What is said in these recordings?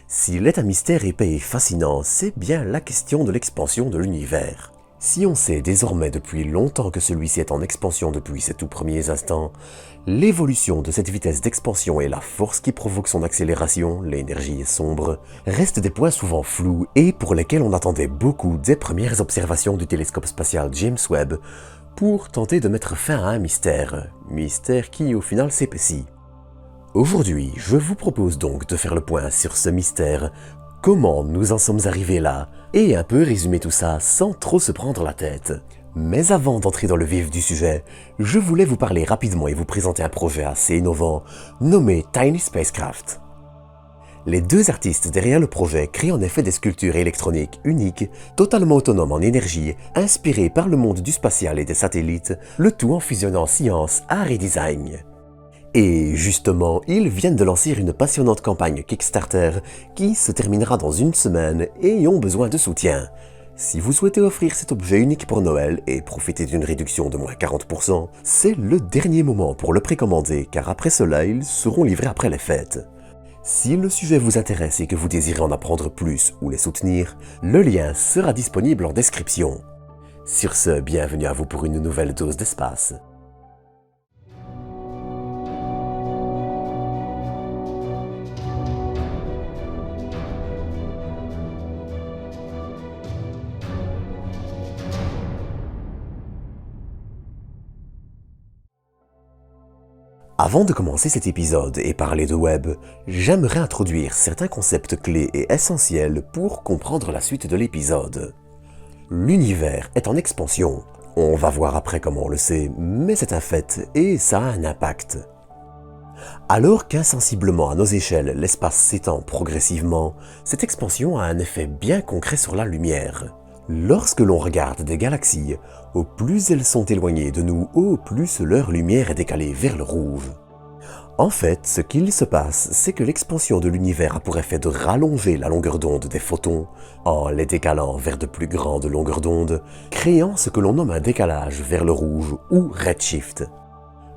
S'il est un mystère épais et fascinant, c'est bien la question de l'expansion de l'univers. Si on sait désormais depuis longtemps que celui-ci est en expansion depuis ses tout premiers instants, l'évolution de cette vitesse d'expansion et la force qui provoque son accélération, l'énergie sombre, restent des points souvent flous et pour lesquels on attendait beaucoup des premières observations du télescope spatial James Webb pour tenter de mettre fin à un mystère qui au final s'épaissit. Aujourd'hui, je vous propose donc de faire le point sur ce mystère, comment nous en sommes arrivés là, et un peu résumer tout ça sans trop se prendre la tête. Mais avant d'entrer dans le vif du sujet, je voulais vous parler rapidement et vous présenter un projet assez innovant, nommé Tiny Spacecraft. Les deux artistes derrière le projet créent en effet des sculptures électroniques uniques, totalement autonomes en énergie, inspirées par le monde du spatial et des satellites, le tout en fusionnant science, art et design. Et justement, ils viennent de lancer une passionnante campagne Kickstarter qui se terminera dans une semaine et ont besoin de soutien. Si vous souhaitez offrir cet objet unique pour Noël et profiter d'une réduction de moins 40%, c'est le dernier moment pour le précommander car après cela, ils seront livrés après les fêtes. Si le sujet vous intéresse et que vous désirez en apprendre plus ou les soutenir, le lien sera disponible en description. Sur ce, bienvenue à vous pour une nouvelle dose d'espace. Avant de commencer cet épisode et parler de Webb, j'aimerais introduire certains concepts clés et essentiels pour comprendre la suite de l'épisode. L'univers est en expansion. On va voir après comment on le sait, mais c'est un fait et ça a un impact. Alors qu'insensiblement à nos échelles, l'espace s'étend progressivement, cette expansion a un effet bien concret sur la lumière. Lorsque l'on regarde des galaxies, au plus elles sont éloignées de nous, au plus leur lumière est décalée vers le rouge. En fait, ce qu'il se passe, c'est que l'expansion de l'univers a pour effet de rallonger la longueur d'onde des photons, en les décalant vers de plus grandes longueurs d'onde, créant ce que l'on nomme un décalage vers le rouge ou redshift.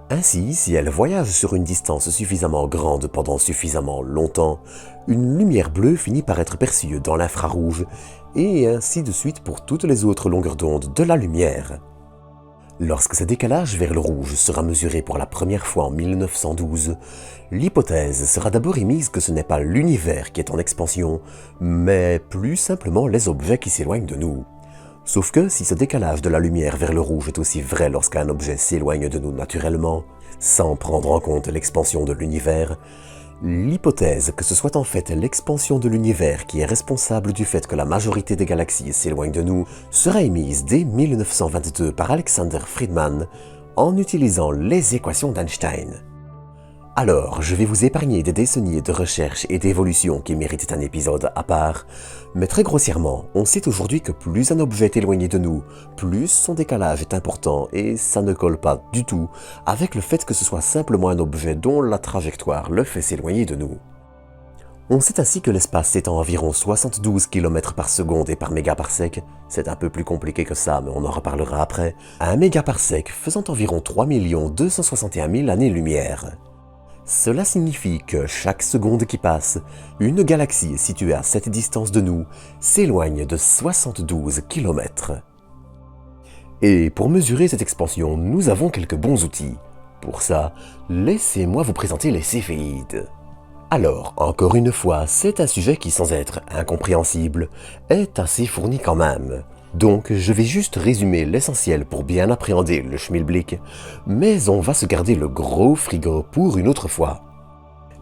Ainsi, si elle voyage sur une distance suffisamment grande pendant suffisamment longtemps, une lumière bleue finit par être perçue dans l'infrarouge, et ainsi de suite pour toutes les autres longueurs d'onde de la lumière. Lorsque ce décalage vers le rouge sera mesuré pour la première fois en 1912, l'hypothèse sera d'abord émise que ce n'est pas l'univers qui est en expansion, mais plus simplement les objets qui s'éloignent de nous. Sauf que si ce décalage de la lumière vers le rouge est aussi vrai lorsqu'un objet s'éloigne de nous naturellement, sans prendre en compte l'expansion de l'univers, l'hypothèse que ce soit en fait l'expansion de l'univers qui est responsable du fait que la majorité des galaxies s'éloignent de nous sera émise dès 1922 par Alexander Friedmann en utilisant les équations d'Einstein. Alors, je vais vous épargner des décennies de recherche et d'évolution qui méritent un épisode à part, mais très grossièrement, on sait aujourd'hui que plus un objet est éloigné de nous, plus son décalage est important et ça ne colle pas du tout avec le fait que ce soit simplement un objet dont la trajectoire le fait s'éloigner de nous. On sait ainsi que l'espace s'étend environ 72 km par seconde et par mégaparsec, c'est un peu plus compliqué que ça mais on en reparlera après, à un mégaparsec faisant environ 3 261 000 années-lumière. Cela signifie que chaque seconde qui passe, une galaxie située à cette distance de nous s'éloigne de 72 km. Et pour mesurer cette expansion, nous avons quelques bons outils. Pour ça, laissez-moi vous présenter les céphéides. Alors, encore une fois, c'est un sujet qui, sans être incompréhensible, est assez fourni quand même. Donc, je vais juste résumer l'essentiel pour bien appréhender le schmilblick, mais on va se garder le gros frigo pour une autre fois.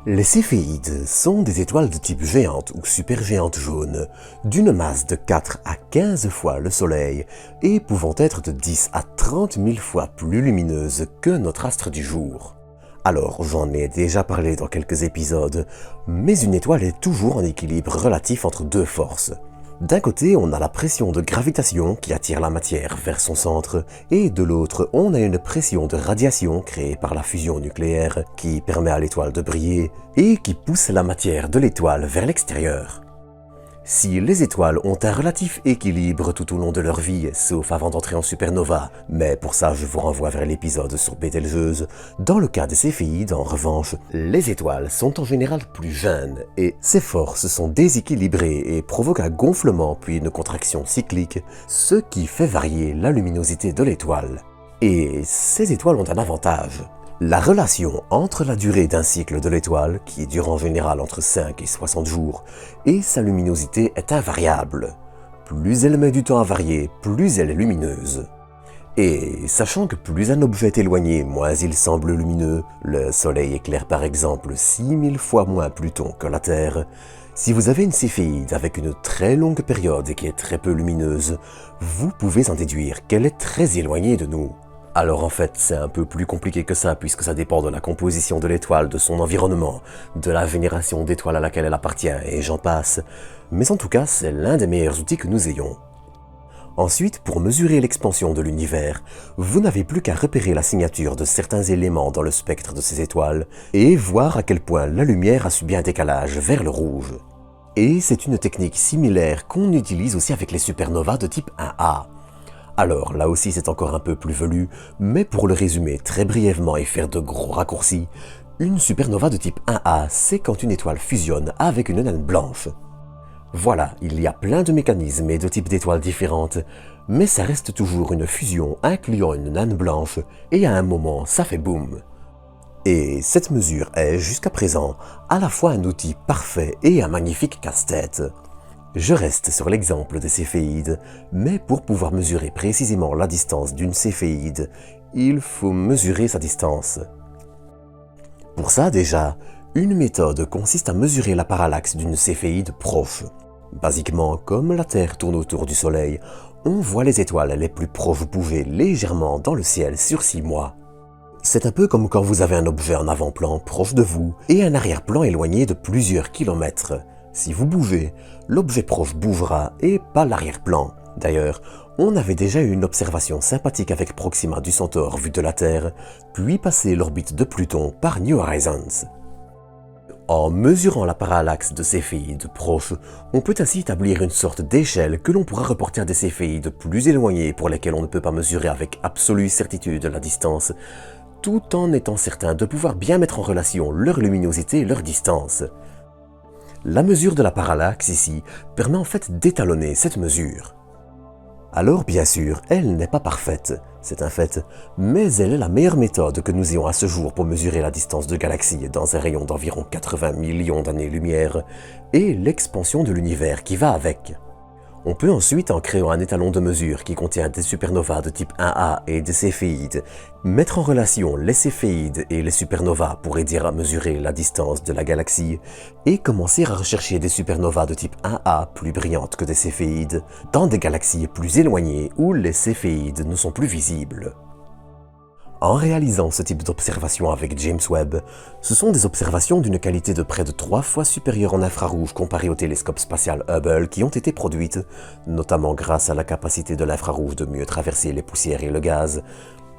Les céphéides sont des étoiles de type géante ou supergéante jaune, d'une masse de 4 à 15 fois le Soleil et pouvant être de 10 à 30 000 fois plus lumineuses que notre astre du jour. Alors, j'en ai déjà parlé dans quelques épisodes, mais une étoile est toujours en équilibre relatif entre deux forces. D'un côté, on a la pression de gravitation qui attire la matière vers son centre, et de l'autre, on a une pression de radiation créée par la fusion nucléaire qui permet à l'étoile de briller et qui pousse la matière de l'étoile vers l'extérieur. Si les étoiles ont un relatif équilibre tout au long de leur vie, sauf avant d'entrer en supernova, mais pour ça je vous renvoie vers l'épisode sur Bételgeuse, dans le cas des céphéides en revanche, les étoiles sont en général plus jeunes et ces forces sont déséquilibrées et provoquent un gonflement puis une contraction cyclique, ce qui fait varier la luminosité de l'étoile. Et ces étoiles ont un avantage. La relation entre la durée d'un cycle de l'étoile, qui dure en général entre 5 et 60 jours, et sa luminosité est invariable. Plus elle met du temps à varier, plus elle est lumineuse. Et sachant que plus un objet est éloigné, moins il semble lumineux, le Soleil éclaire par exemple 6000 fois moins Pluton que la Terre, si vous avez une céphéide avec une très longue période et qui est très peu lumineuse, vous pouvez en déduire qu'elle est très éloignée de nous. Alors en fait, c'est un peu plus compliqué que ça puisque ça dépend de la composition de l'étoile, de son environnement, de la génération d'étoiles à laquelle elle appartient et j'en passe. Mais en tout cas, c'est l'un des meilleurs outils que nous ayons. Ensuite, pour mesurer l'expansion de l'univers, vous n'avez plus qu'à repérer la signature de certains éléments dans le spectre de ces étoiles et voir à quel point la lumière a subi un décalage vers le rouge. Et c'est une technique similaire qu'on utilise aussi avec les supernovas de type 1A. Alors là aussi c'est encore un peu plus velu, mais pour le résumer très brièvement et faire de gros raccourcis, une supernova de type 1A, c'est quand une étoile fusionne avec une naine blanche. Voilà, il y a plein de mécanismes et de types d'étoiles différentes, mais ça reste toujours une fusion incluant une naine blanche, et à un moment ça fait boum. Et cette mesure est, jusqu'à présent, à la fois un outil parfait et un magnifique casse-tête. Je reste sur l'exemple des céphéides, mais pour pouvoir mesurer précisément la distance d'une céphéide, il faut mesurer sa distance. Pour ça déjà, une méthode consiste à mesurer la parallaxe d'une céphéide proche. Basiquement, comme la Terre tourne autour du Soleil, on voit les étoiles les plus proches bouger légèrement dans le ciel sur 6 mois. C'est un peu comme quand vous avez un objet en avant-plan proche de vous et un arrière-plan éloigné de plusieurs kilomètres. Si vous bougez, l'objet proche bougera et pas l'arrière-plan. D'ailleurs, on avait déjà eu une observation sympathique avec Proxima du Centaure vu de la Terre, puis passé l'orbite de Pluton par New Horizons. En mesurant la parallaxe de céphéides proches, on peut ainsi établir une sorte d'échelle que l'on pourra reporter à des céphéides plus éloignées pour lesquelles on ne peut pas mesurer avec absolue certitude la distance, tout en étant certain de pouvoir bien mettre en relation leur luminosité et leur distance. La mesure de la parallaxe ici permet en fait d'étalonner cette mesure. Alors bien sûr, elle n'est pas parfaite, c'est un fait, mais elle est la meilleure méthode que nous ayons à ce jour pour mesurer la distance de galaxies dans un rayon d'environ 80 millions d'années-lumière et l'expansion de l'univers qui va avec. On peut ensuite, en créant un étalon de mesure qui contient des supernovas de type 1A et des céphéides, mettre en relation les céphéides et les supernovas pour aider à mesurer la distance de la galaxie et commencer à rechercher des supernovas de type 1A plus brillantes que des céphéides dans des galaxies plus éloignées où les céphéides ne sont plus visibles. En réalisant ce type d'observation avec James Webb, ce sont des observations d'une qualité de près de 3 fois supérieure en infrarouge comparée au télescope spatial Hubble qui ont été produites, notamment grâce à la capacité de l'infrarouge de mieux traverser les poussières et le gaz,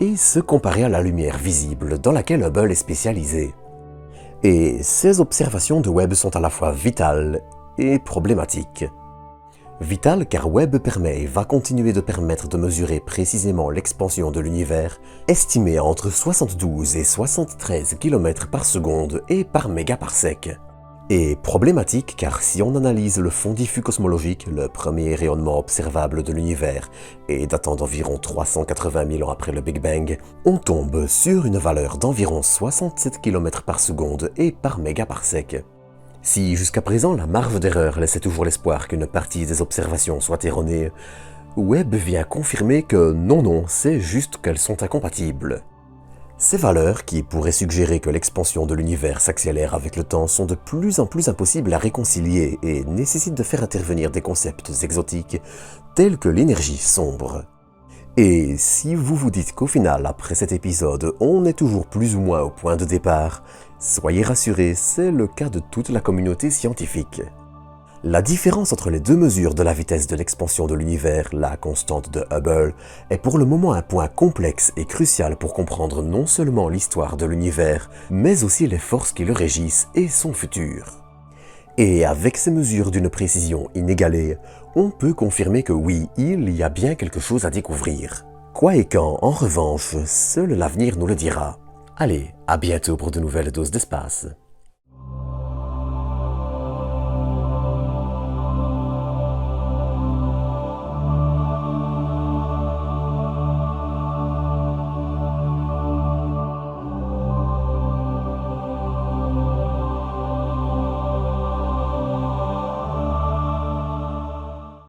et ce comparé à la lumière visible dans laquelle Hubble est spécialisé. Et ces observations de Webb sont à la fois vitales et problématiques. Vital car Webb permet et va continuer de permettre de mesurer précisément l'expansion de l'univers, estimée entre 72 et 73 km par seconde et par mégaparsec. Et problématique car si on analyse le fond diffus cosmologique, le premier rayonnement observable de l'univers, et datant d'environ 380 000 ans après le Big Bang, on tombe sur une valeur d'environ 67 km par seconde et par mégaparsec. Si jusqu'à présent la marge d'erreur laissait toujours l'espoir qu'une partie des observations soit erronée, Webb vient confirmer que non, c'est juste qu'elles sont incompatibles. Ces valeurs, qui pourraient suggérer que l'expansion de l'univers s'accélère avec le temps, sont de plus en plus impossibles à réconcilier et nécessitent de faire intervenir des concepts exotiques tels que l'énergie sombre. Et si vous vous dites qu'au final, après cet épisode, on est toujours plus ou moins au point de départ, soyez rassurés, c'est le cas de toute la communauté scientifique. La différence entre les deux mesures de la vitesse de l'expansion de l'univers, la constante de Hubble, est pour le moment un point complexe et crucial pour comprendre non seulement l'histoire de l'univers, mais aussi les forces qui le régissent et son futur. Et avec ces mesures d'une précision inégalée, on peut confirmer que oui, il y a bien quelque chose à découvrir. Quoi et quand, en revanche, seul l'avenir nous le dira. Allez, à bientôt pour de nouvelles doses d'espace.